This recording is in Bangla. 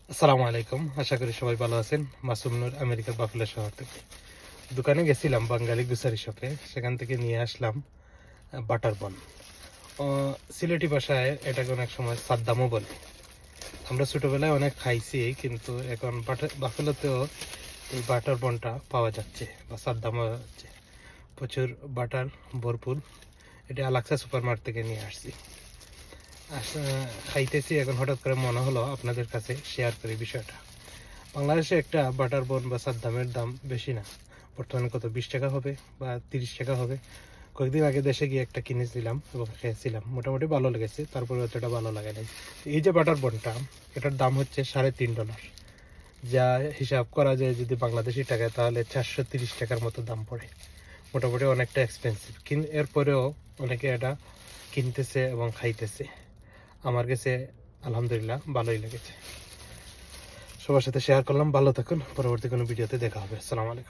আসসালামু আলাইকুম, আশা করি সবাই ভালো আছেন। মাসুম নূর, আমেরিকার বাফেলো শহর থেকে। দোকানে গেছিলাম বাঙালি গ্রোসারি শপে, সেখান থেকে নিয়ে আসলাম বাটার বন। সিলেটি ভাষায় এটাকে অনেক সময় সাদ্দামও বলে। আমরা ছোটবেলায় অনেক খাইছি, কিন্তু এখন বাফেলোতেও এই বাটার বনটা পাওয়া যাচ্ছে বা সাদ্দামও যাচ্ছে। প্রচুর বাটার ভরপুর। এটা আলাক্সা সুপার মার্কেট থেকে নিয়ে আসছি। খাইতেছি, এখন হঠাৎ করে মনে হলো আপনাদের কাছে শেয়ার করি বিষয়টা। বাংলাদেশে একটা বাটার বন বা সাদ্দামের দাম বেশি না, বর্তমানে কত 20 টাকা হবে বা 30 টাকা হবে। কয়েকদিন আগে দেশে গিয়ে একটা কিনেছিলাম এবং খেয়েছিলাম, মোটামুটি ভালো লেগেছে, তারপরে অতটা ভালো লাগে নাই। এই যে বাটার বনটা, এটার দাম হচ্ছে $3.5, যা হিসাব করা যায় যদি বাংলাদেশি টাকায় তাহলে 430 টাকার মতো দাম পড়ে। মোটামুটি অনেকটা এক্সপেন্সিভ, কিন্তু এরপরেও অনেকে এটা কিনতেছে এবং খাইতেছে। আমার কাছে আলহামদুলিল্লাহ ভালোই লেগেছে। সবার সাথে শেয়ার করলাম। ভালো থাকুন, পরবর্তী কোনো ভিডিওতে দেখা হবে। আসসালামু আলাইকুম।